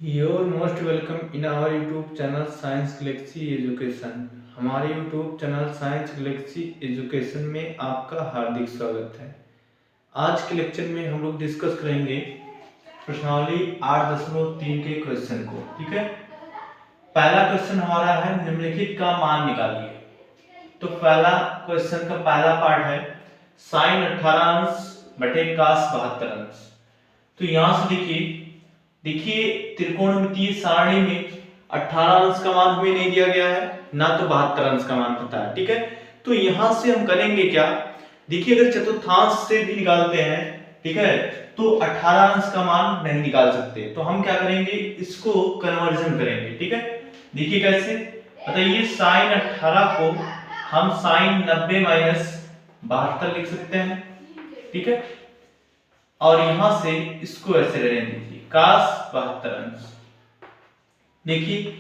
You're most welcome in our YouTube channel Science Galaxy Education। हमारे YouTube channel science Galaxy education में आपका हार्दिक स्वागत है। आज के लेक्चर में हम लोग डिस्कस करेंगे प्रश्नावली 8.3 के क्वेश्चन को। ठीक है, पहला क्वेश्चन हमारा है निम्नलिखित का मान निकालिए। तो पहला क्वेश्चन का पहला पार्ट है साइन 18 अंश बटे कास 72 अंश। तो यहां से देखिए त्रिकोणमितीय सारणी में 18 अंश का मान हमें नहीं दिया गया है, ना तो 72 अंश का मान पता है। ठीक है, तो यहां से हम करेंगे क्या, देखिए अगर चतुर्थांश से भी निकालते हैं, ठीक है, तो 18 अंश का मान नहीं निकाल सकते, तो हम क्या करेंगे, इसको कन्वर्जन करेंगे। ठीक है, देखिए कैसे बताइए, साइन 18 को हम साइन 90 माइनस 72 लिख सकते हैं। ठीक है, और यहां से इसको ऐसे रहने दीजिए कास 72 अंश। देखिए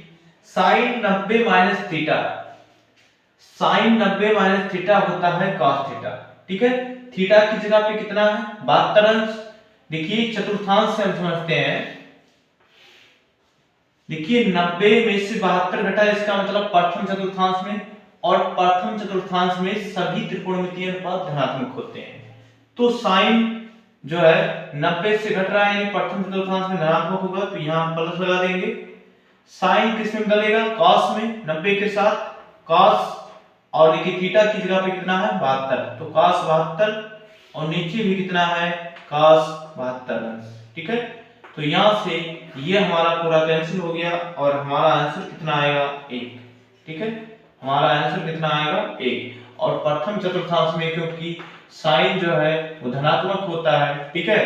sine 90 minus theta, sine 90 minus theta होता है कॉस थीटा। ठीक है, थीटा की जगह पे कितना है 72 अंश। देखिए चतुर्थांश से हम समझते हैं, देखिए 90 में से 72 घटा, इसका मतलब प्रथम चतुर्थांश में, और प्रथम चतुर्थांश में सभी त्रिकोणमितीय अनुपात धनात्मक होते हैं। तो साइन जो है 90 से घट रहा है, यानी प्रथम चतुर्थांश में धनात्मक होगा, तो यहां प्लस लगा देंगे। साइन किस में बदलेगा, कॉस में, 90 के साथ कॉस, और देखिए थीटा की जगह पे कितना है 72, तो कॉस 72, और नीचे भी कितना है कॉस 72। ठीक है, तो यहां से ये हमारा पूरा कैंसिल हो गया और हमारा आंसर कितना आएगा 1। ठीक है, हमारा आंसर कितना आएगा 1। और प्रथम चतुर्थांश में क्योंकि साइन जो है वो धनात्मक होता है, ठीक है,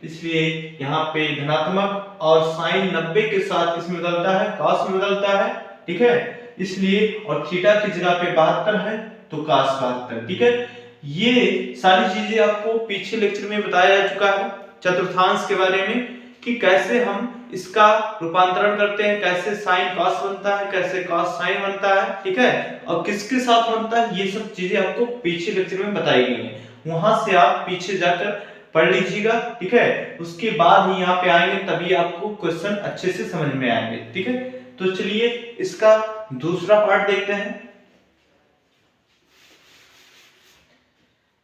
इसलिए यहाँ पे धनात्मक, और साइन 90 के साथ किसमें बदलता है, कॉस में बदलता है। ठीक है, इसलिए, और थीटा की जगह पे 72 है तो कॉस 72। ठीक है, ये सारी चीजें आपको पीछे लेक्चर में बताया जा चुका है चतुर्थांश के बारे में, कि कैसे हम इसका रूपांतरण करते हैं, कैसे साइन कॉस बनता है, कैसे कॉस साइन बनता है। ठीक है, और किसके साथ बनता है, ये सब चीजें आपको पीछे लेक्चर में बताई गई हैं, वहां से आप पीछे जाकर पढ़ लीजिएगा। ठीक है, उसके बाद ही यहाँ पे आएंगे, तभी आपको क्वेश्चन अच्छे से समझ में आएंगे। ठीक है, तो चलिए इसका दूसरा पार्ट देखते हैं।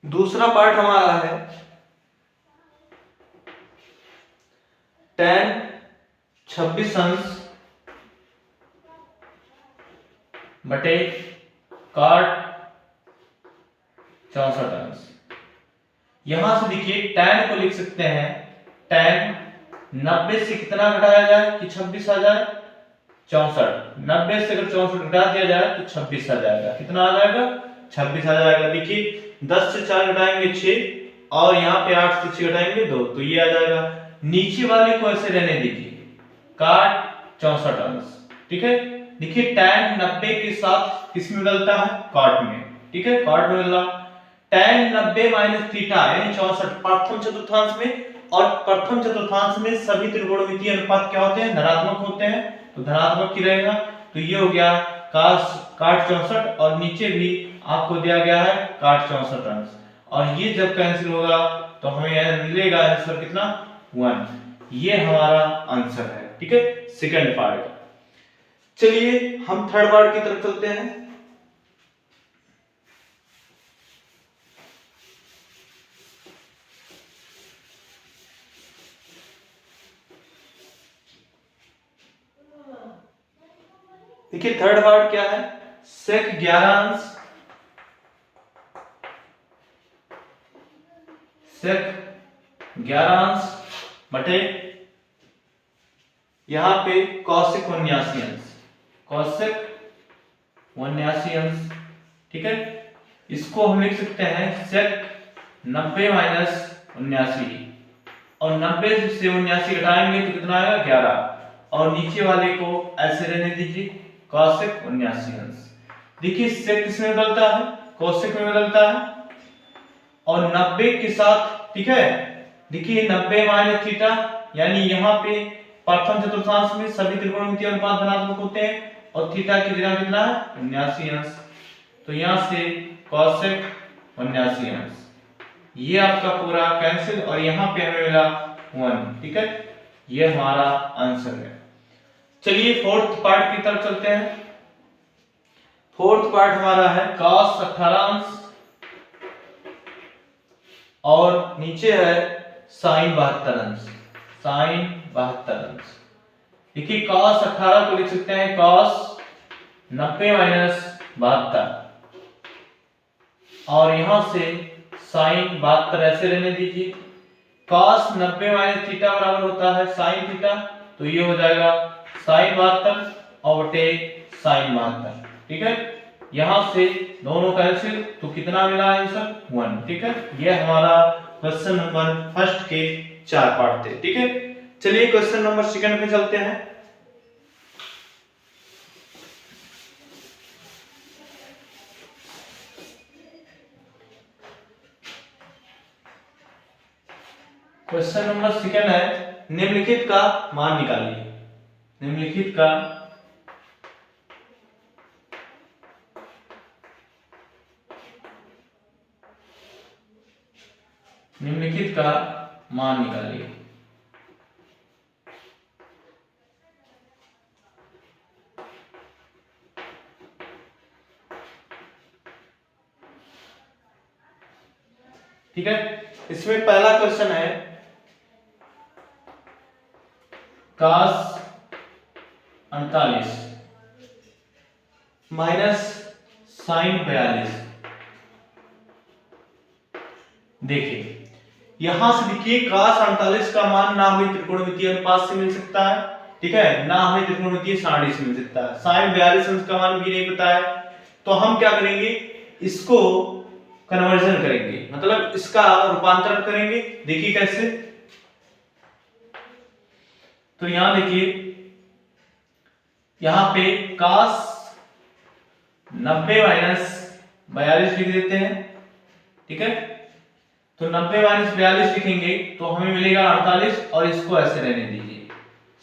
दूसरा पार्ट हमारा है tan 26 अंश बटे cot 64 अंश। यहां से देखिए tan को लिख सकते हैं, tan 90 से कितना घटाया जाए कि 26 आ जाए, 64। 90 से अगर 64 घटा दिया जाए तो 26 आ जाएगा, कितना आ जाएगा 26 आ जाएगा। देखिए 10 से 4 घटाएंगे 6, और यहाँ पे 8 से 6 घटाएंगे 2, तो ये आ जाएगा। नीचे वाले को ऐसे रहने दीजिए काट 64 अंश। ठीक है, देखिए tan 90 के साथ किसमें बदलता है, कॉट में। ठीक है, कॉट में बदला, tan 90 माइनस थीटा यानी 64 प्रथम चतुर्थांश में, और प्रथम चतुर्थांश में सभी त्रिकोणमितीय अनुपात क्या होते हैं, धनात्मक होते हैं, तो धनात्मक ही रहेगा। तो ये हो गया काट 64, और नीचे भी आपको दिया गया है काट 64 अंश, और ये जब कैंसिल होगा तो हमें मिलेगा आंसर कितना 1। ये हमारा आंसर है। ठीक है, सेकंड पार्ट का। चलिए हम थर्ड पार्ट की तरफ चलते हैं। देखिए थर्ड पार्ट क्या है, sec 11 अंश, sec 11 अंश बटे यहां पे cosec 79 अंश, cosec 79 अंश। ठीक है, इसको हम लिख सकते हैं sec 90 माइनस 79, और 90 से 79 घटाएंगे तो कितना आएगा 11, और नीचे वाले को ऐसे रहने दीजिए cosec 79 अंश। देखिए sec किसमें बदलता है, cosec में बदलता है, और 90 के साथ, ठीक है, देखिए 90 माइनस थीटा, यानी यहाँ पे प्रथम चतुर्थांश में सभी त्रिकोणमितीय अनुपात धनात्मक होते हैं, और थीटा की जगह कितना है 79 अंश, तो यहां से cosec 79 अंश। ये आपका पूरा कैंसिल, और यहाँ पे हमें मिला 1। ठीक है, ये हमारा आंसर है। चलिए फोर्थ पार्ट की तरफ चलते हैं। फोर्थ पार्ट हमारा है cos 18 और नीचे है sin 72 sin 72। देखिए cos 18 को लिख सकते हैं cos 90 माइनस 72 और यहां से sin 72 ऐसे रहने दीजिए। cos 90 माइनस थीटा बराबर होता है sin थीटा, तो ये हो जाएगा sin 72 और बटे sin 72। ठीक है, यहां से दोनों कैंसिल, तो कितना मिला आंसर 1। ठीक है, ये हमारा क्वेश्चन नंबर फर्स्ट के 4 पार्ट थे। ठीक है, चलिए क्वेश्चन नंबर सेकंड पे चलते हैं। क्वेश्चन नंबर सेकंड है निम्नलिखित का मान निकालिए। निम्नलिखित का मान निकालिए। ठीक है, इसमें पहला क्वेश्चन है cos 48 माइनस sin 42। देखिए यहां से देखिए cos 48 का मान ना हमें त्रिकोणमितीय अनुपात से मिल सकता है, ठीक है, ना हमें त्रिकोणमितीय सारणी से मिल सकता है। sin 42 का मान भी नहीं पता है, तो हम क्या करेंगे, इसको कन्वर्जन करेंगे, मतलब इसका रूपांतरण करेंगे। देखिए कैसे, तो यहां देखिए, यहां पे cos 90 माइनस 42 लिख देते हैं। ठीक है, तो 90 माइनस 42 लिखेंगे तो हमें मिलेगा 48 और इसको ऐसे रहने दीजिए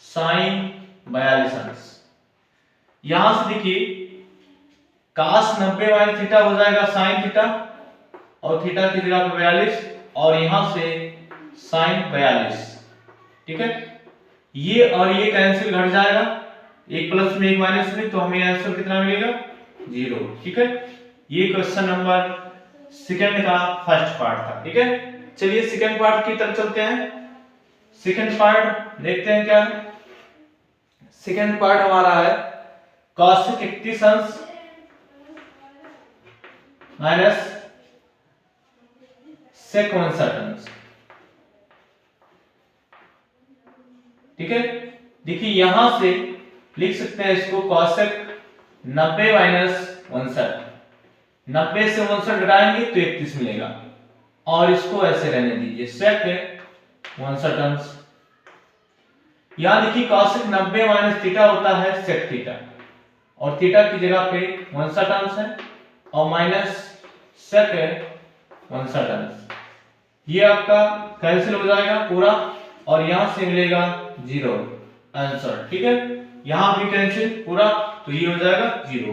sin 42 अंश। यहां से देखिए cos 90 माइनस थीटा हो जाएगा sin थीटा और थीटा की जगह पे 42 और यहां से sin 42। ठीक है, ये और ये कैंसिल घट जाएगा, एक प्लस में एक माइनस में, तो हमें आंसर कितना मिलेगा 0। ठीक है, ये क्वेश्चन नंबर सेकंड का फर्स्ट पार्ट था। ठीक है, चलिए सेकंड पार्ट की तरफ चलते हैं। सेकंड पार्ट देखते हैं क्या है। सेकंड पार्ट हमारा है cos 31 अंश माइनस sec 59 अंश। ठीक है, देखिए यहां से लिख सकते हैं इसको cosec 90 माइनस 59। 90 से 59 घटाएंगे तो 31 मिलेगा और इसको ऐसे रहने दीजिए sec 59 अंश। यहां देखिए cosec 90 माइनस थीटा होता है sec थीटा और थीटा की जगह पे 59 अंश है और माइनस sec 59 अंश। ये आपका कैंसिल हो जाएगा पूरा और यहां से मिलेगा 0 आंसर। ठीक है, यहां भी कैंसिल पूरा, तो ये हो जाएगा 0।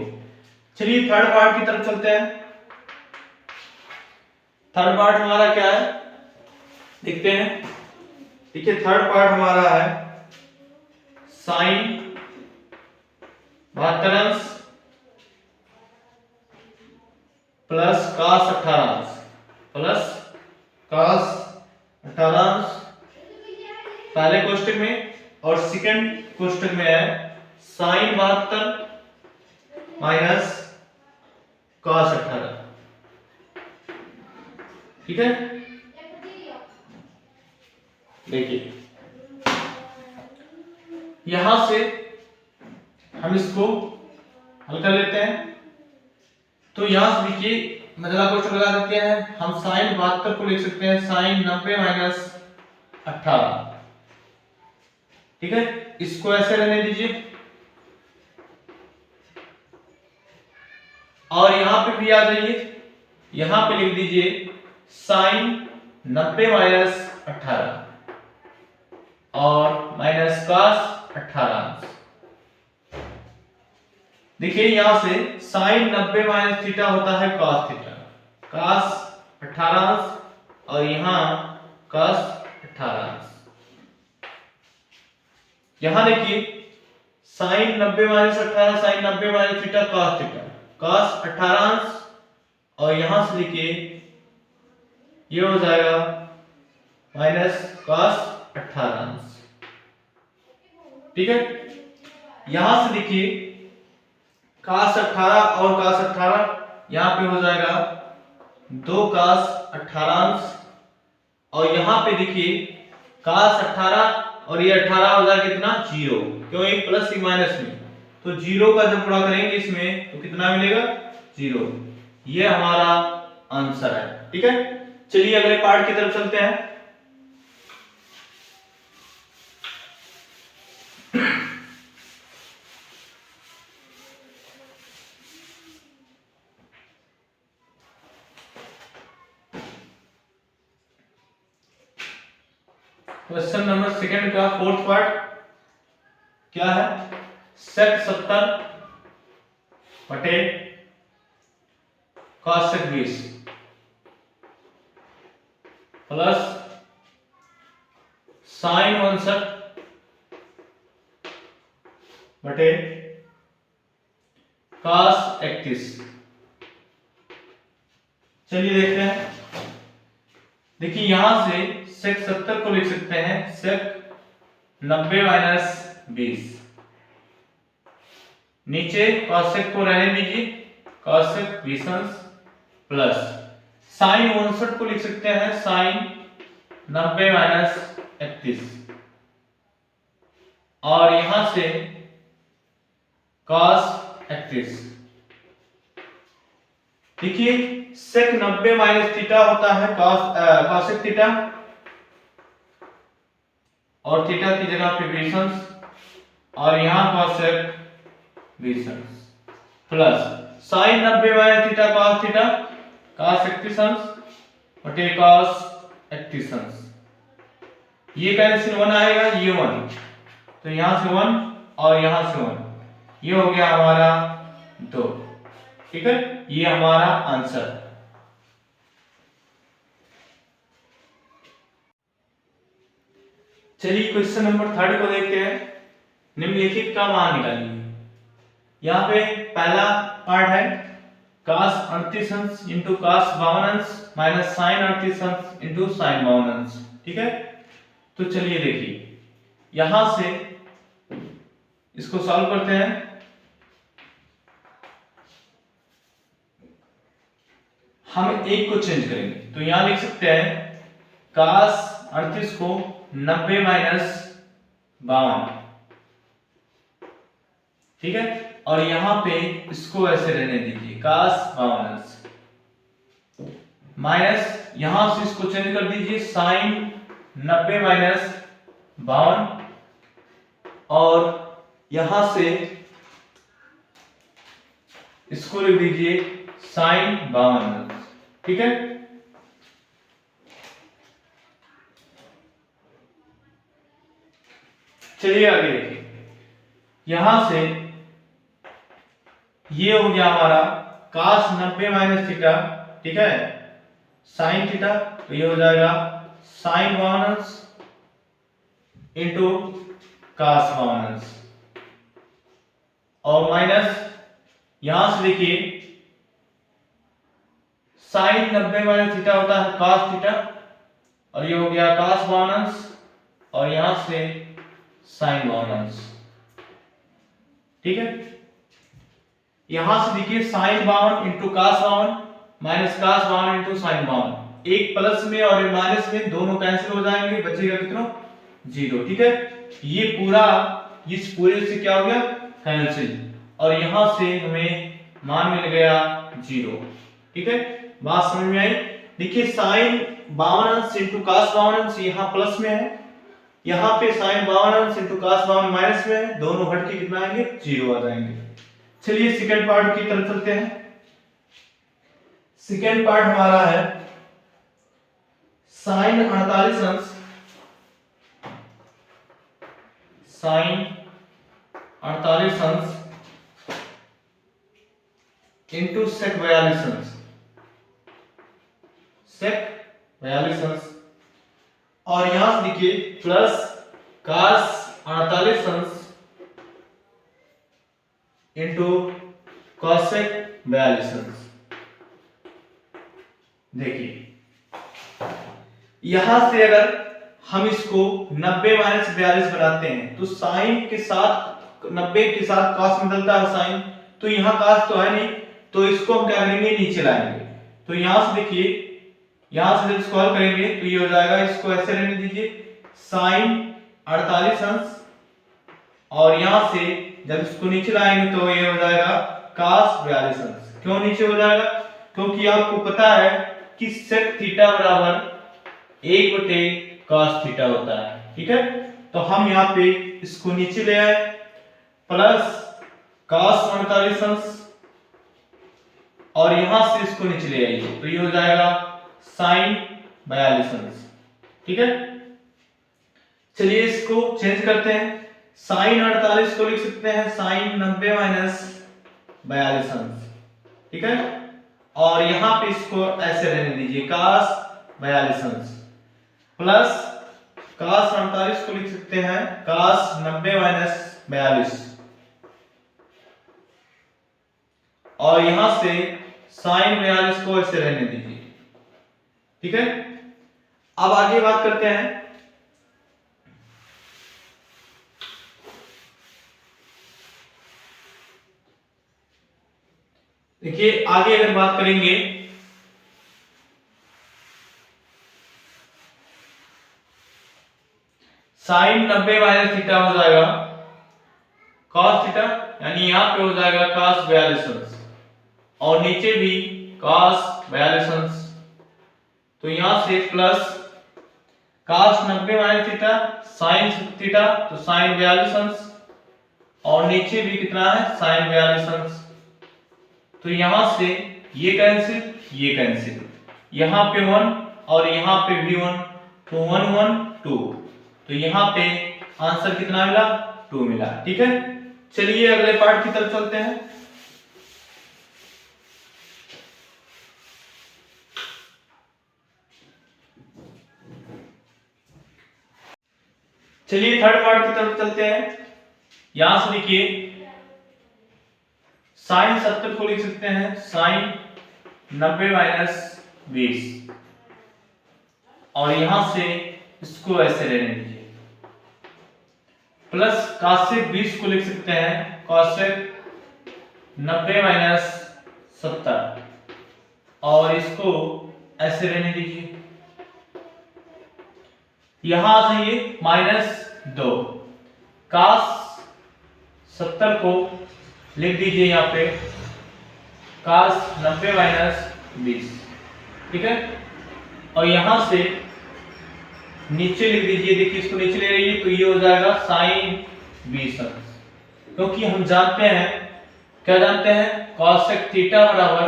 चलिए थर्ड पार्ट की तरफ चलते हैं। थर्ड पार्ट हमारा क्या है देखते हैं। देखिए थर्ड पार्ट हमारा है sin 72 अंश प्लस cos 18 अंश प्लस cos 18 अंश पहले कोष्टक में और सेकंड कोष्टक में है sin 72 माइनस cos 18। ठीक है, देखिए यहां से हम इसको हल कर लेते हैं। तो यहां से देखिए मतलब कोष्टक लगा देते हैं हम। sin 72 को लिख सकते हैं sin 90 माइनस 18। ठीक है, इसको ऐसे रहने दीजिए और यहां पे भी आ जाइए, यहां पे लिख दीजिए sin 90 माइनस 18 और माइनस cos 18। देखिए यहां से sin 90 माइनस थीटा होता है cos थीटा, cos 18 और यहां cos 18। यहां देखिए sine 90 minus 18, sine 90 minus theta cos theta, cos 18 अंश, और यहां से लिखिए ये हो जाएगा माइनस कॉस 18 अंश। ठीक है, यहां से लिखिए cos 18 और cos 18, यहां पे हो जाएगा 2 cos 18 अंश, और यहां पे देखिए cos 18 और ये 18 हो जाएगा कितना 0, क्यों एक प्लस एक माइनस में, तो 0 का जब गुणा करेंगे इसमें तो कितना मिलेगा 0। ये हमारा आंसर है। ठीक है, चलिए अगले पार्ट की तरफ चलते हैं। क्वेश्चन नंबर सेकंड का फोर्थ पार्ट क्या है, sec 70 बटे cos 20 प्लस sin 59 बटे cos 31। चलिए देखते हैं। देखिए यहां से sec 70 को लिख सकते हैं sec 90 माइनस 20, नीचे cosec को रहने दीजिए cosec 20 अंश, प्लस sin 59 को लिख सकते हैं sin 90 माइनस 31, और यहां से cos 31। देखिए sec 90 माइनस थीटा होता है cosec थीटा, और थीटा की जगह पे 20 अंश, और यहां cosec 20 अंश, plus sin 90 minus theta cos theta cos 31 अंश बटे cos 31 अंश। ये कैंसिल 1 आएगा, ये 1, तो यहां से 1 और यहां से 1, ये हो गया हमारा 2। ठीक है, ये हमारा आंसर है। चलिए क्वेश्चन नंबर थर्ड को देखते हैं। निम्नलिखित का मान निकालिए। यहाँ पे पहला पार्ट है cos 38 अंश इंटू cos 52 अंश माइनस sin 38 अंश इंटू sin 52 अंश। ठीक है, तो चलिए देखिए यहां से इसको सॉल्व करते हैं। हम एक को चेंज करेंगे, तो यहां लिख सकते हैं cos 38 को 90 माइनस 52। ठीक है, और यहां पे इसको ऐसे रहने दीजिए cos 52 माइनस, यहां से इसको चेंज कर दीजिए sin 90 माइनस 52, और यहां से इसको लिख दीजिए sin 52। ठीक है, चलिए आगे देखिए। यहां से ये हो गया हमारा cos 90 माइनस थीटा, ठीक है, sin थीटा, तो ये हो जाएगा sin 52 इंटू cos 52, और माइनस यहां से देखिए sin 90 माइनस थीटा होता है cos थीटा, और ये हो गया cos 52, और यहां से sin 52। ठीक है, यहां से देखिए sin 52 into cos 52 minus cos 52 into sin 52, एक प्लस में और एक माइनस में दोनों कैंसिल हो जाएंगे, बचेगा कितना 0। ठीक है, ये पूरा इस पूरे से क्या हो गया कैंसिल, और यहां से हमें मान मिल गया 0। ठीक है, बात समझ में आई। देखिए sin 52 इंटू cos 52 यहां प्लस में है, यहां पे sin 52 इंटू cos 52 माइनस में है, दोनों हट के कितना आएंगे 0 आ जाएंगे। चलिए सेकंड पार्ट की तरफ चलते हैं। सेकंड पार्ट हमारा है sin 48 अंश sin 48 अंश इंटू sec 42 अंश, sec 42 अंश, और यहां से देखिए प्लस cos 48 अंश इंटू कॉसेक 42 अंश। देखिए यहां से अगर हम इसको 90 माइनस 42 बनाते हैं तो साइन के साथ 90 के साथ कॉस बदलता है साइन, तो यहाँ कॉस तो है नहीं, तो इसको हम क्या करेंगे नीचे लाएंगे। तो यहां से देखिए, यहां से जब इसको हल करेंगे तो ये हो जाएगा, इसको ऐसे रहने दीजिए, साइन 48 अंश, और यहां से जब इसको नीचे लाएंगे तो ये हो जाएगा cos 42 अंश। क्यों नीचे हो जाएगा? क्योंकि आपको पता है कि sec थीटा बराबर 1/cos थीटा होता है, ठीक है। तो हम यहाँ पे इसको नीचे ले आए, प्लस cos 48 अंश, और यहां से इसको नीचे ले आइए तो ये हो जाएगा sin 42 अंश, ठीक है। चलिए इसको चेंज करते हैं, साइन 48 को लिख सकते हैं साइन 90 माइनस 42 अंश, ठीक है। और यहां पे इसको ऐसे रहने दीजिए cos 42 अंश, प्लस cos 48 को लिख सकते हैं cos 90 माइनस 42, और यहां से साइन 42 को ऐसे रहने दीजिए, ठीक है। अब आगे बात करते हैं, देखिए आगे अगर बात करेंगे साइन 90 माइनस थीटा हो जाएगा cos थीटा, यानी यहां पे हो जाएगा cos 42 अंश, और नीचे भी cos 42 अंश, तो यहां से plus cos 90 minus theta sin theta, तो sin 42 अंश, और नीचे भी कितना है sin 42 अंश। तो यहां से ये कैंसिल, ये कैंसिल, यहां पे 1 और यहां पे भी 1, तो 1 1 2, तो यहां पे आंसर कितना मिला 2 मिला, ठीक है। चलिए अगले पार्ट की तरफ चलते हैं। चलिए थर्ड पार्ट की तरफ चलते हैं। यहां से देखिए साइन 70 को लिख सकते हैं साइन 90 माइनस 20, और यहां से इसको ऐसे रहने दीजिए, प्लस cosec 20 को लिख सकते हैं cosec 90 माइनस 70, और इसको ऐसे रहने दीजिए। यहां से ये -2, cos 70 को लिख दीजिए यहाँ पे cos 90 माइनस 20, ठीक है। और यहां से नीचे लिख दीजिए, देखिए इसको नीचे ले रही है तो ये हो जाएगा sin 20 अंश, क्योंकि हम जानते हैं, क्या जानते हैं, cosec थीटा बराबर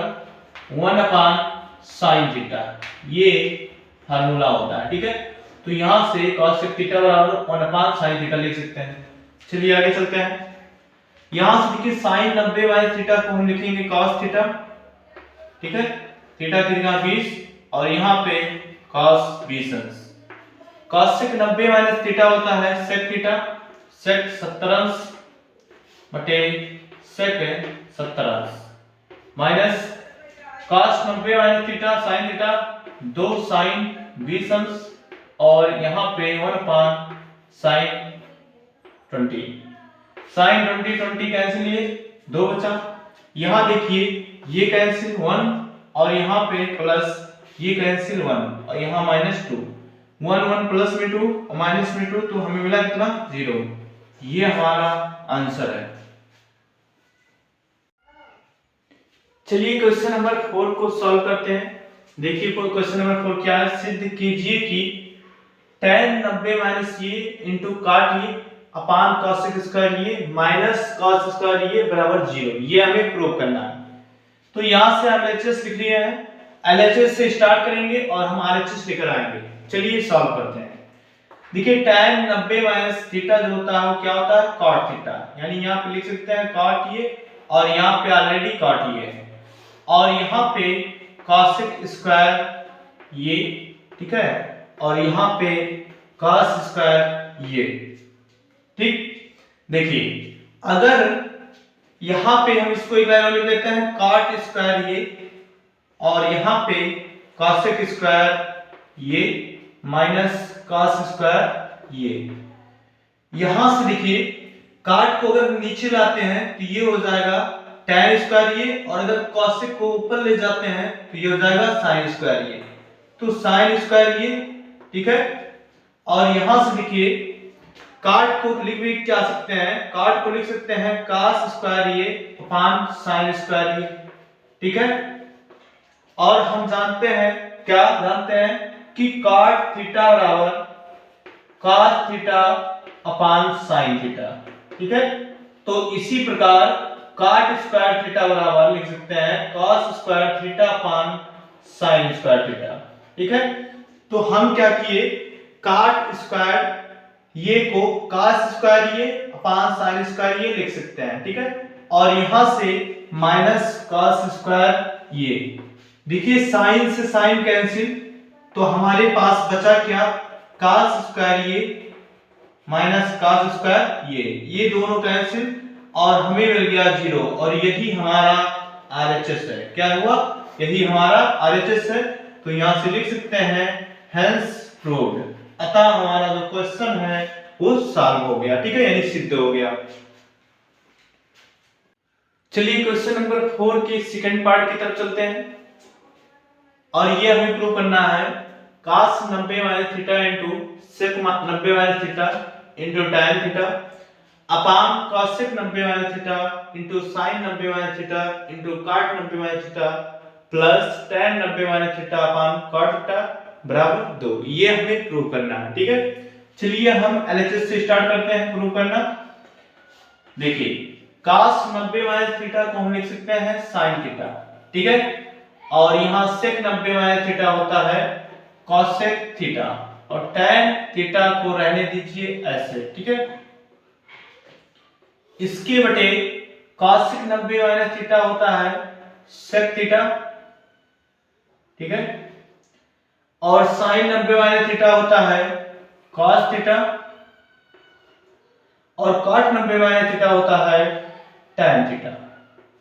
1/sin थीटा, ये फार्मूला होता है, ठीक है। तो यहां से cosec थीटा बराबर 1/sin थीटा लिख सकते हैं। चलिए आगे चलते हैं। यहां से देखिए sin 90 माइनस थीटा को हम लिखेंगे cos थीटा, ठीक है, थीटा की जगह 20, और यहां पे cos 20 अंश। cosec 90 माइनस थीटा होता है sec थीटा, sec 70 अंश बटे sec 70 अंश, minus cos 90 minus theta sin theta 2 sin 20 अंश, और यहां पे 1/sin 20, sin 20 20 कैंसिल, ये 2 बचा। यहां देखिए ये कैंसिल 1, और यहां पे प्लस ये कैंसिल 1, और यहां -2, 1 1 प्लस में 2 और माइनस में 2, तो हमें मिला कितना 0। ये हमारा आंसर है। चलिए क्वेश्चन नंबर 4 को सॉल्व करते हैं। देखिए क्वेश्चन नंबर 4 क्या है, सिद्ध कीजिए कि tan 90 माइनस ये इंटू काट ये अपान cosec स्क्वायर ये माइनस cos स्क्वायर ये बराबर 0, ये हमें प्रूव करना है। तो यहां से हम LHS लिख लिए हैं, LHS से स्टार्ट करेंगे और हम RHS लेकर आएंगे। चलिए सॉल्व करते हैं। देखिए tan 90 माइनस थीटा जो होता है वो क्या होता है cot थीटा, यानी यहां पे लिख सकते हैं cot ये, और यहां पे ऑलरेडी cot ये है, और यहां पे cosec स्क्वायर ये, ठीक है, और यहां पे cos स्क्वायर ये, ठीक। देखिए अगर यहाँ पे हम इसको एक लाइन लिख देते हैं कॉट स्क्वायर ये, और यहाँ पे कॉसेक स्क्वायर ये माइनस कॉस स्क्वायर ये। यहां से देखिए कॉट को अगर नीचे लाते हैं तो ये हो जाएगा tan स्क्वायर ये, और अगर कॉसेक को ऊपर ले जाते हैं तो ये हो जाएगा साइन स्क्वायर ये। तो साइन स्क्वायर ये, ठीक है। और यहां से देखिए कॉट को लिख क्या सकते हैं, कॉट को लिख सकते हैं cos स्क्वायर ये अपान साइन स्क्वायर ये, ठीक है। और हम जानते हैं, क्या जानते हैं कि cot थीटा बराबर cos theta upon sine theta, ठीक है। तो इसी प्रकार cot स्क्वायर थीटा बराबर लिख सकते हैं cos square theta upon sine square theta, ठीक है। तो हम क्या किए, cot स्क्वायर ये को cos स्क्वायर ये अपान साइन स्क्वायर ये लिख सकते हैं, ठीक है। और यहां से माइनस cos स्क्वायर ये, देखिए साइन से साइन कैंसिल, तो हमारे पास बचा क्या, cos स्क्वायर ये माइनस cos स्क्वायर ये दोनों कैंसिल, और हमें मिल गया 0। और यही हमारा RHS है। क्या हुआ, यही हमारा RHS है। तो यहां से लिख सकते हैं हेंस प्रूव्ड, अतः हमारा जो क्वेश्चन है वो सॉल्व हो गया, ठीक है, यानी सिद्ध हो गया। चलिए क्वेश्चन नंबर 4 के सेकंड पार्ट की तरफ चलते हैं, और ये हमें प्रूव करना है cos 90 - theta into sec 90 - theta into tan theta upon cosec 90 - theta into sin 90 - theta into cot 90 - theta plus tan 90 - theta upon cot theta बराबर 2। ये हमें प्रूव करना है, ठीक है। चलिए हम LHS से स्टार्ट करते हैं प्रूव करना। देखिए cos 90 - थीटा को हम लिख सकते हैं sin थीटा, ठीक है। और यहां sec 90 - थीटा होता है cosec थीटा, और tan थीटा को रहने दीजिए ऐसे, ठीक है। इसके बटे cosec 90 - थीटा होता है sec थीटा, ठीक है। और sin 90 - थीटा होता है cos थीटा, और cot 90 - थीटा होता है tan थीटा।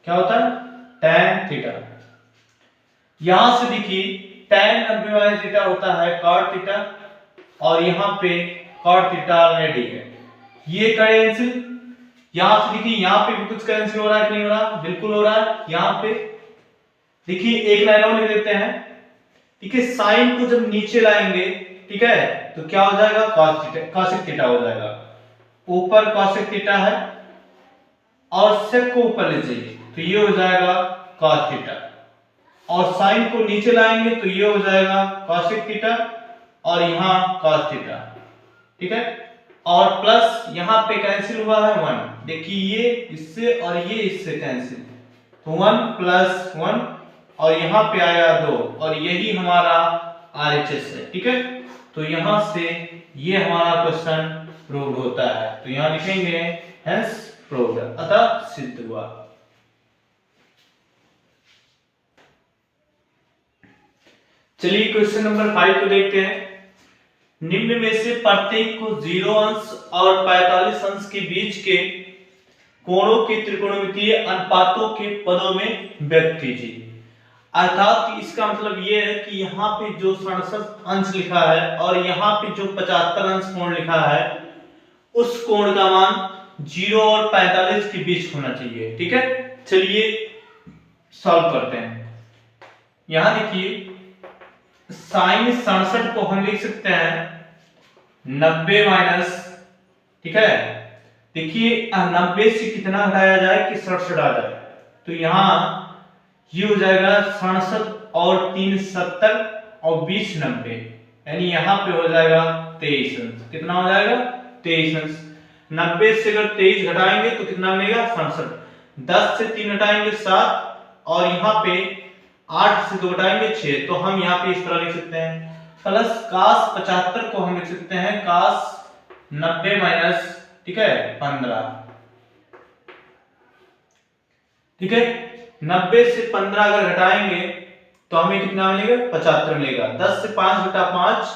क्या होता है, tan थीटा। यहां से देखिए tan 90 - थीटा होता है cot थीटा, और यहां पे cot थीटा ऑलरेडी है, ये कैंसिल। यहां से देखिए यहां पे भी कुछ कैंसिल हो रहा है कि नहीं हो रहा, बिल्कुल हो रहा है। यहां पे देखिए एक लाइन और लिख देते हैं, ठीक है। साइन को जब नीचे लाएंगे, ठीक है, तो क्या हो जाएगा, cos थीटा, cosec थीटा हो जाएगा। ऊपर cosec थीटा है, और sec को ऊपर ले जाइए तो ये हो जाएगा cos थीटा, और साइन को नीचे लाएंगे तो ये हो जाएगा cosec थीटा, और यहां cos थीटा, ठीक है। और प्लस यहां पे कैंसिल हुआ है 1, देखिए ये इससे और ये इससे कैंसिल, तो 1 + 1, और यहां पे आया 2, और यही हमारा RHS है, ठीक है। तो यहां से ये हमारा क्वेश्चन प्रूव होता है, तो यहां लिखेंगे हेंस प्रूव्ड, अतः सिद्ध हुआ। चलिए क्वेश्चन नंबर 5 को देखते हैं। निम्न में से प्रत्येक को 0 अंश और 45 अंश के बीच के कोणों के त्रिकोणमितीय अनुपातों के पदों में व्यक्त कीजिए। अर्थात इसका मतलब ये है कि यहाँ पे जो 67 अंश लिखा है और यहाँ पे जो 75 अंश कोण लिखा है, उस कोण का मान 0 और 45 के बीच होना चाहिए, ठीक है। चलिए सॉल्व करते हैं। यहां देखिए साइन 67 को हम लिख सकते हैं 90 माइनस, ठीक है। देखिए 90 से कितना घटाया जाए कि 67 आ जाए, तो यहां ये हो जाएगा 67 और 3 70 और 20 90, यानी यहां पे हो जाएगा 23 अंश। कितना हो जाएगा, 23 अंश। 90 से अगर 23 घटाएंगे तो कितना मिलेगा, 67। 10 से 3 घटाएंगे 7, और यहां पे 8 से 2 घटाएंगे 6, तो हम यहाँ पे इस तरह लिख सकते हैं। प्लस cos 75 को हम लिख सकते हैं cos 90 माइनस, ठीक है, 15, ठीक है। 90 से 15 अगर घटाएंगे तो हमें कितना मिलेगा, 75 मिलेगा। 10 से 5 घटा 5,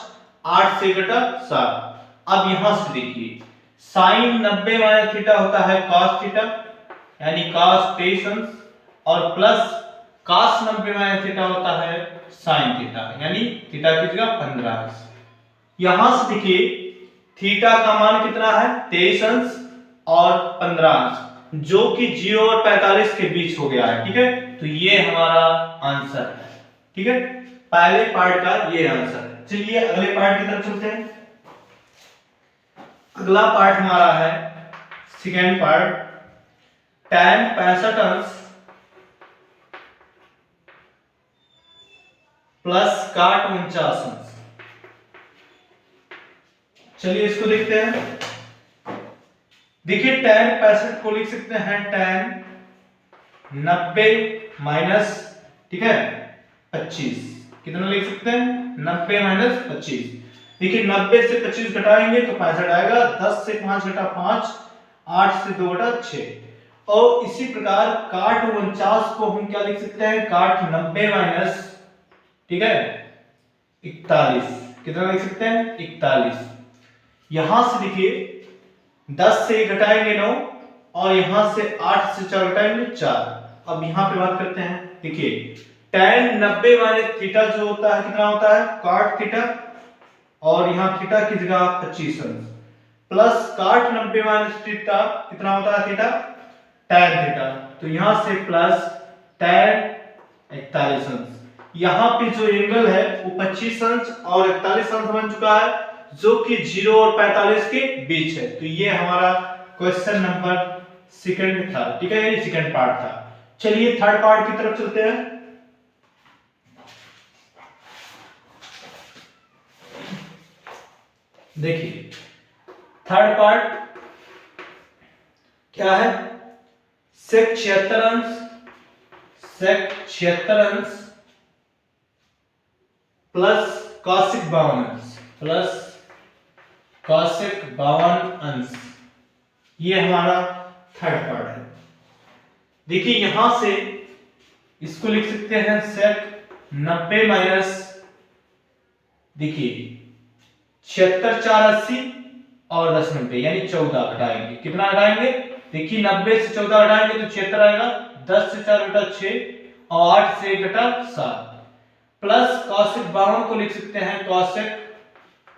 8 से घटा 7। अब यहां से देखिए साइन 90 माइनस थीटा होता है cos थीटा, यानी cos 23 अंश और प्लस cos 90 माइनस थीटा होता है sin थीटा, यानी थीटा की जगह 15 अंश। यहां से देखिए थीटा का मान कितना है 23 अंश और 15 अंश, जो कि 0 और 45 के बीच हो गया है। ठीक है, तो ये हमारा आंसर है। ठीक है, पहले पार्ट का ये आंसर है। चलिए अगले पार्ट की तरफ चलते हैं। अगला पार्ट हमारा है सेकेंड पार्ट, tan 65 अंश प्लस cot 49 अंश। चलिए इसको देखते हैं। देखिए tan 65 को लिख सकते हैं tan 90 माइनस, ठीक है, 25। कितना लिख सकते हैं 90 माइनस 25। देखिए 90 से 25 घटाएंगे तो 65 आएगा, 10 से 5 घटा 5, 8 से 2 घटा 6। और इसी प्रकार cot 49 को हम क्या लिख सकते हैं cot 90 माइनस, ठीक है, 41। कितना लिख सकते हैं 41। यहां से देखिए 10 से घटाएंगे 9 और यहां से 8 से 4 घटाएंगे 4। अब यहां पे बात करते हैं। देखिए tan 90 माइनस थीटा जो होता है कितना होता है cot थीटा, और यहां थीटा की जगह 25 अंश, प्लस cot 90 माइनस थीटा कितना होता है थीटा tan थीटा, तो यहां से प्लस tan 41 अंश। यहां पे जो एंगल है वो 25 अंश और 41 अंश बन चुका है, जो कि 0 और 45 के बीच है। तो ये हमारा क्वेश्चन नंबर सेकंड था। ठीक है, ये सेकंड पार्ट था। चलिए थर्ड पार्ट की तरफ चलते हैं। देखिए थर्ड पार्ट क्या है, sec 76 अंश, sec 76 अंश प्लस cosec 52 अंश, प्लस cosec 52 अंश। ये हमारा थर्ड पार्ट है। देखिए यहां से इसको लिख सकते हैं sec 90 माइनस, देखिए 76 4 80 और 10 90, यानी 14 घटाएंगे। कितना घटाएंगे, देखिए 90 से 14 घटाएंगे तो 76 आएगा, 10 से 4 घटा 6 और 8 से 1 घटा 7, प्लस cosec 52 को लिख सकते हैं cosec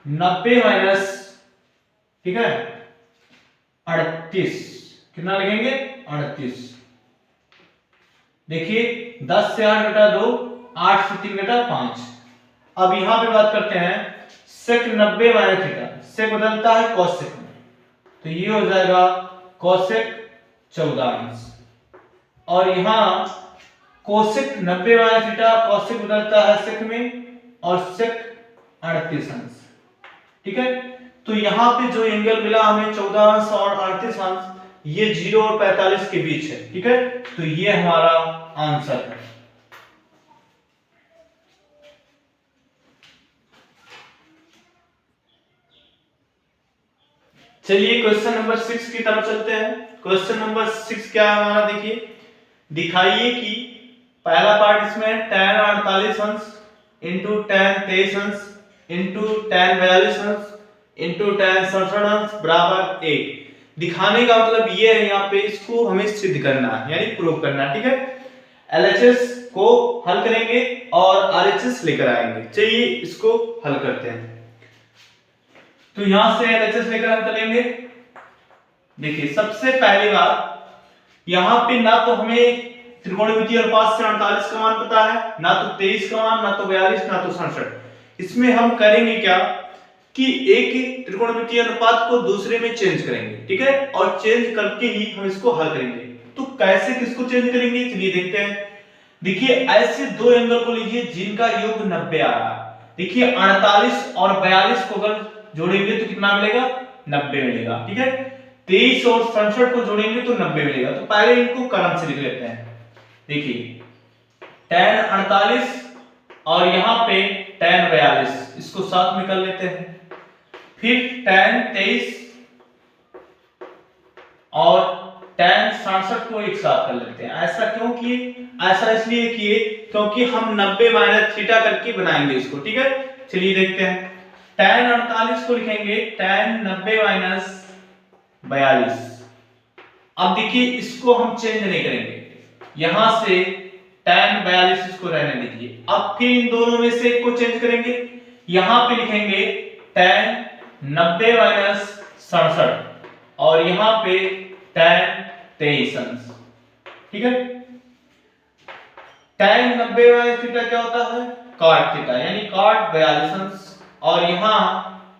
90 माइनस, ठीक है, 38। कितना लिखेंगे 38। देखिए 10 से 8 घटा 2, 8 से 3 घटा 5। अब यहां पे बात करते हैं sec 90 माइनस थीटा, sec बदलता है cosec में, तो ये हो जाएगा cosec 14 अंश। और यहां cosec 90 माइनस थीटा cosec बदलता है sec में और sec 38 अंश। ठीक है, तो यहां पे जो एंगल मिला हमें 14 अंश और 38 अंश, ये 0 और 45 के बीच है। ठीक है, तो ये हमारा आंसर है। चलिए क्वेश्चन नंबर 6 की तरफ चलते हैं। क्वेश्चन नंबर 6 क्या है हमारा, देखिए दिखाइए कि पहला पार्ट इसमें tan 48 अंश इंटू tan 23 अंश इंटू tan 42 अंश इंटू tan 67 अंश बराबर 1। दिखाने का मतलब ये है, यहाँ पे इसको हमें सिद्ध करना है, यानी प्रूव करना है। ठीक है, LHS को हल करेंगे और RHS लेकर आएंगे। चलिए इसको हल करते हैं। तो यहां से LHS लेकर हम चलेंगे। देखिए सबसे पहली बात, यहां पे ना तो हमें त्रिकोणमितीय अनुपात से 48 का मान पता है, ना तो 23 का मान, ना तो 42, ना तो 67। इसमें हम करेंगे क्या कि एक त्रिकोणमितीय अनुपात को दूसरे में चेंज करेंगे। ठीक है, और चेंज करके ही हम इसको हल करेंगे। तो कैसे किसको चेंज करेंगे, चलिए देखते हैं। देखिए ऐसे दो एंगल को लीजिए जिनका योग 90 आ रहा है। देखिए 48 और 42 को अगर जोड़ेंगे तो कितना मिलेगा 90 मिलेगा। ठीक है, 23 और 67 को जोड़ेंगे तो 90 मिलेगा। तो पहले इनको क्रम से लिख लेते हैं। देखिए tan 48 और यहां पे tan 42, इसको साथ में कर लेते हैं। फिर tan 23 और tan 67 को एक साथ कर लेते हैं। ऐसा क्यों किए, ऐसा इसलिए किए क्योंकि हम 90 माइनस थीटा करके बनाएंगे इसको। ठीक है, चलिए देखते हैं। tan 48 को लिखेंगे tan 90 माइनस 42 अब देखिए इसको हम चेंज नहीं करेंगे, यहां से tan 42 इसको रहने दीजिए। अब फिर इन दोनों में से एक को चेंज करेंगे, यहां पे लिखेंगे tan 90 माइनस 67 और यहां पे tan 23 अंश। ठीक है, tan 90 माइनस थीटा क्या होता है, cot थीटा, यानी cot 42 अंश और यहां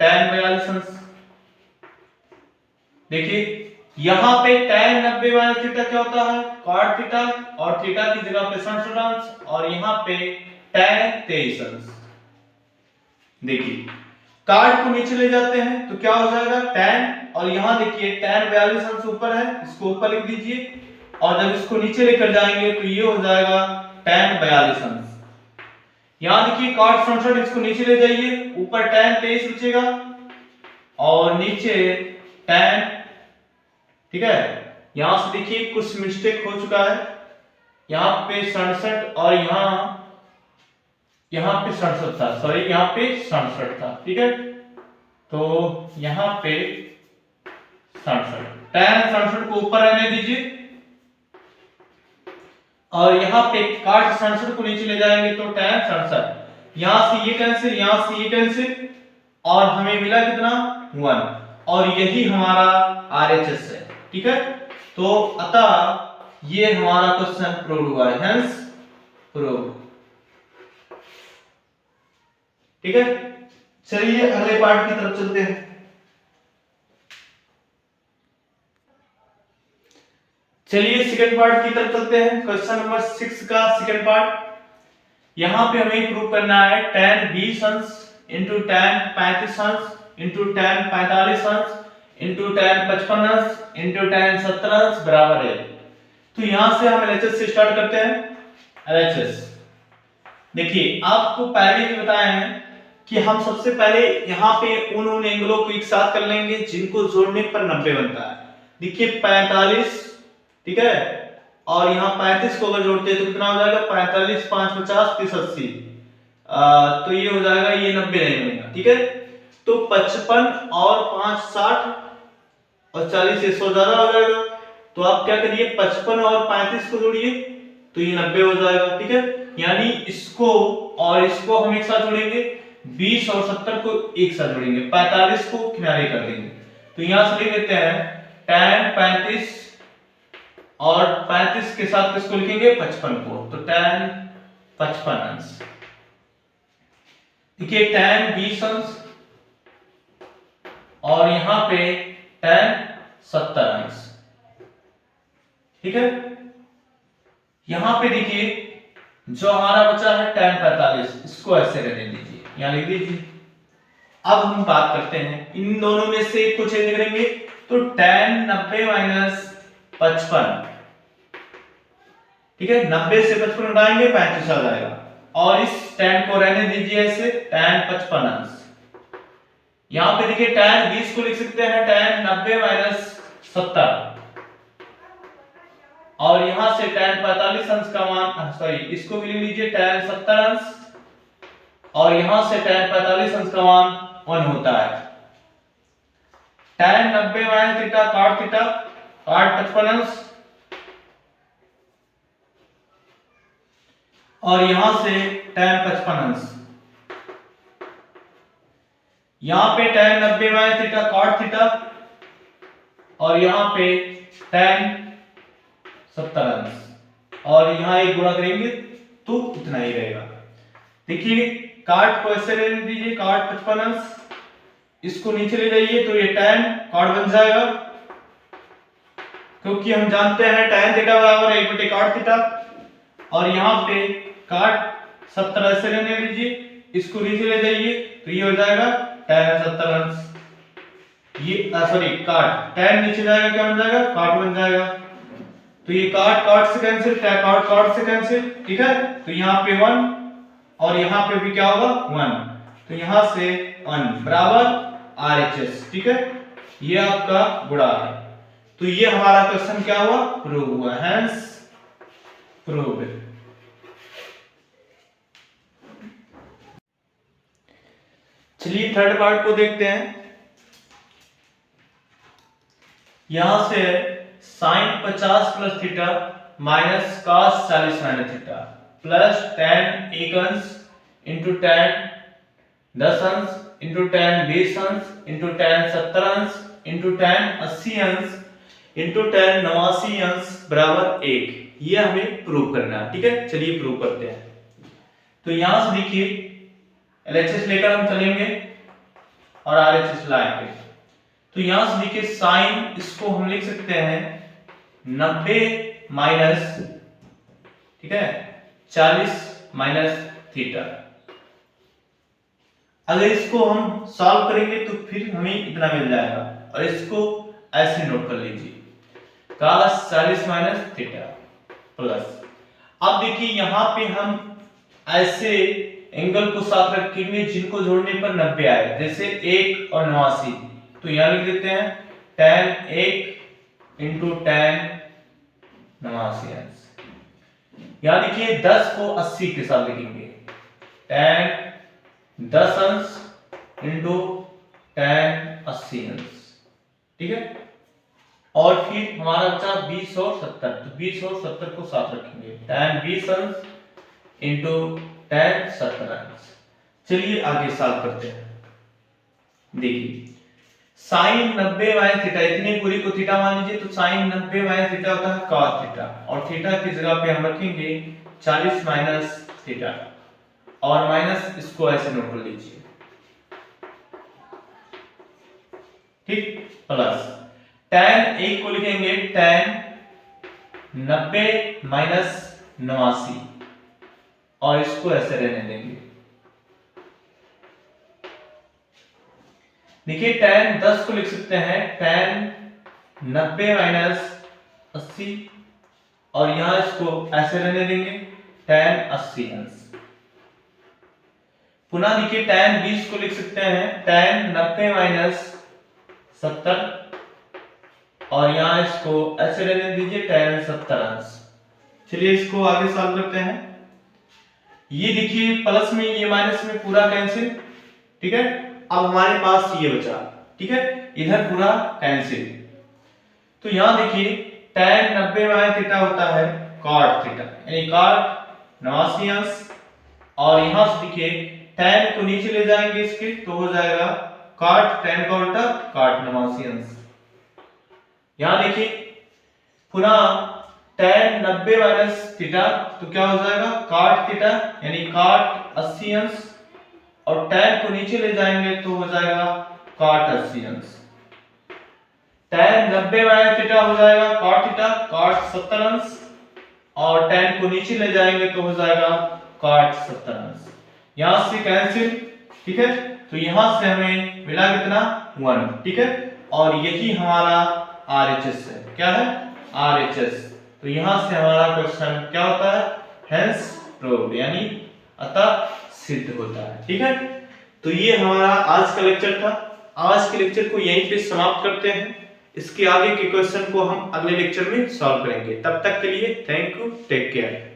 tan 42 अंश। देखिए यहां पे tan 90 माइनस थीटा क्या होता है, cot थीटा और थीटा की जगह पे 67 अंश और यहां पे tan 23 अंश। देखिए cot को नीचे ले जाते हैं तो क्या हो जाएगा tan, और यहां देखिए tan 42 अंश ऊपर है, इसको ऊपर लिख दीजिए और जब इसको नीचे लेकर जाएंगे तो ये हो जाएगा tan 42 अंश। यहां देखिए cot 67, इसको नीचे ले जाइए, ऊपर tan 23 बचेगा और नीचे tan। ठीक है, यहां से देखिए कुछ मिस्टेक हो चुका है, यहां पे 67 और यहां पे 67 था, सॉरी यहां पे 67 था। ठीक है, तो यहां पे 67, tan 67 को ऊपर रहने दीजिए और यहां पे cot 67 को नीचे ले जाएंगे तो tan 67, यहां से ये कैंसिल, यहां से ये कैंसिल और हमें मिला कितना 1, और यही हमारा RHS है। ठीक है, तो अतः ये हमारा क्वेश्चन प्रूव हुआ है, हेंस प्रूव। ठीक है, चलिए अगले पार्ट की तरफ चलते हैं। चलिए सेकंड पार्ट की तरफ चलते हैं, क्वेश्चन नंबर 6 का सेकंड पार्ट। यहां पे हमें प्रूव करना है tan 20 अंश इंटू tan 35 अंश इंटू tan 45 अंश इंटू tan 55 अंश इंटू tan 70 अंश बराबर है। तो यहां से हम LHS से स्टार्ट करते हैं। LHS देखिए आपको पहले ही बताया है कि हम सबसे पहले यहां पे उन एंगलों को एक साथ कर लेंगे जिनको जोड़ने पर 90 बनता है। देखिए 45, ठीक है, और यहाँ 35 को अगर जोड़ते हैं तो कितना हो जाएगा, 45 5 50 30 80, तो ये हो जाएगा, ये 90 नहीं बनेगा। ठीक है, तो 55 और 5 60 और 40 100 ज्यादा हो जाएगा, तो आप क्या करिए 55 और 35 को जोड़िए तो ये 90 हो जाएगा। ठीक है, यानी इसको और इसको हम एक साथ जोड़ेंगे, 20 और 70 को एक साथ जोड़ेंगे, 45 को किनारे कर देंगे, तो यहां से लिख देते हैं tan 35 और 35 के साथ किसको लिखेंगे 55 को, तो tan 55 अंश। देखिए tan 20 अंश और यहां पे tan 70 अंश। ठीक है, यहां पे देखिए जो हमारा बचा है tan 45, इसको ऐसे रहने दीजिए, यहां लिख दीजिए। अब हम बात करते हैं इन दोनों में से एक को चेंज करेंगे, तो tan 90 माइनस 55, ठीक है, 90 से 55 उठाएंगे 35 आ जाएगा, और इस tan को रहने दीजिए ऐसे, tan 55 अंश। यहां पे देखिए tan 20 को लिख सकते हैं tan 90 माइनस 70 और यहां से tan 45 अंश का मान, सॉरी इसको भी लिख लीजिए tan 70 अंश और यहां से tan 45 अंश का मान 1 होता है। tan 90 minus theta cot theta, cot 55 अंश और यहां से tan 55 अंश। यहां पे tan 90 minus theta cot theta और यहां पे tan 70 अंश और यहां एक गुणा करेंगे तो इतना ही रहेगा। देखिए cot को ऐसे ले लीजिए, cot 55 अंश, इसको नीचे ले जाइए तो ये tan cot बन जाएगा, क्योंकि हम जानते हैं tan थीटा बराबर है 1/cot थीटा, और यहां पे cot 70 ऐसे लेने लीजिए, इसको नीचे ले जाइए तो ये हो जाएगा tan 70 अंश। ये सॉरी cot, tan नीचे जाएगा क्या बन जाएगा cot बन जाएगा, तो ये cot cot से कैंसिल, cot cot से कैंसिल। ठीक है, तो यहाँ पे 1 और यहाँ पे भी क्या होगा 1, तो यहां से 1 बराबर RHS। ठीक है, ये आपका गुणा है, तो ये हमारा क्वेश्चन क्या हुआ, प्रूव हुआ, हेंस प्रूव्ड। चलिए थर्ड पार्ट को देखते हैं। यहां से sine 50 plus theta minus cos 40 minus theta plus tan 1 अंश इंटू tan 10 अंश इंटू tan 20 अंश इंटू tan 70 अंश इंटू tan 80 अंश इंटू tan 89 अंश बराबर 1। ये हमें प्रूव करना है। ठीक है, चलिए प्रूव करते हैं। तो यहां से देखिए LHS लेकर हम चलेंगे और RHS लाएंगे। तो यहां से देखिए साइन, इसको हम लिख सकते हैं 90 माइनस, ठीक है, 40 माइनस थीटा। अगर इसको हम सॉल्व करेंगे तो फिर हमें इतना मिल जाएगा, और इसको ऐसे नोट कर लीजिए, cos 40 माइनस थीटा प्लस। अब देखिए यहां पे हम ऐसे एंगल को साथ रखेंगे जिनको जोड़ने पर 90 आए, जैसे 1 और 89। तो यहां लिख देते हैं tan 1 इंटू tan 89 अंश। यहां देखिए 10 को 80 के साथ लिखेंगे, tan 10 अंश इंटू tan 80 अंश। ठीक है, और फिर हमारा बचा 20 और 70। तो 20 और 70 को साथ रखेंगे, tan 20 अंश इंटू tan 70 अंश। चलिए आगे सॉल्व करते हैं। देखिए साइन 90 माइनस थीटा, इतनी पूरी को थीटा मान लीजिए, तो साइन 90 माइनस थीटा होता है cos थीटा, और थीटा की जगह पे हम रखेंगे 40 माइनस थीटा, और माइनस इसको ऐसे नोट कर लीजिए। ठीक, प्लस tan 1 को लिखेंगे tan 90 माइनस 89, और इसको ऐसे रहने देंगे। देखिए tan 10 को लिख सकते हैं tan 90 माइनस 80, और यहां इसको ऐसे रहने देंगे tan 80 अंश। पुनः देखिए tan 20 को लिख सकते हैं tan 90 माइनस 70, और यहां इसको ऐसे रहने दीजिए tan 70 अंश। चलिए इसको आगे सॉल्व करते हैं। ये देखिए प्लस में ये माइनस में पूरा कैंसिल। ठीक है, अब हमारे पास ये बचा। ठीक है, इधर पूरा कैंसिल। तो यहां देखिए tan 90 माइनस थीटा होता है cot थीटा, यानी cot 89 अंश, और यहां से देखिए tan को नीचे ले जाएंगे इसके, तो हो जाएगा cot tan का उल्टा cot 89 अंश। यहां देखिए पुनः tan 90 माइनस थीटा, तो क्या हो जाएगा cot थीटा, यानी cot 80 अंश, और tan को नीचे ले जाएंगे तो हो जाएगा cot 80 अंश। tan 90 माइनस थीटा हो जाएगा cot थीटा cot 70 अंश, और tan को नीचे ले जाएंगे तो हो जाएगा cot 70 अंश। यहां से कैंसिल। ठीक है, तो यहां से हमें मिला कितना 1। ठीक है, और यही हमारा RHS है। क्या है RHS। तो यहां से हमारा क्वेश्चन क्या होता है, हेंस प्रूव्ड, यानी अतः सिद्ध होता है। ठीक है, तो ये हमारा आज का लेक्चर था। आज के लेक्चर को यहीं पे समाप्त करते हैं। इसके आगे के क्वेश्चन को हम अगले लेक्चर में सॉल्व करेंगे। तब तक के लिए थैंक यू, टेक केयर।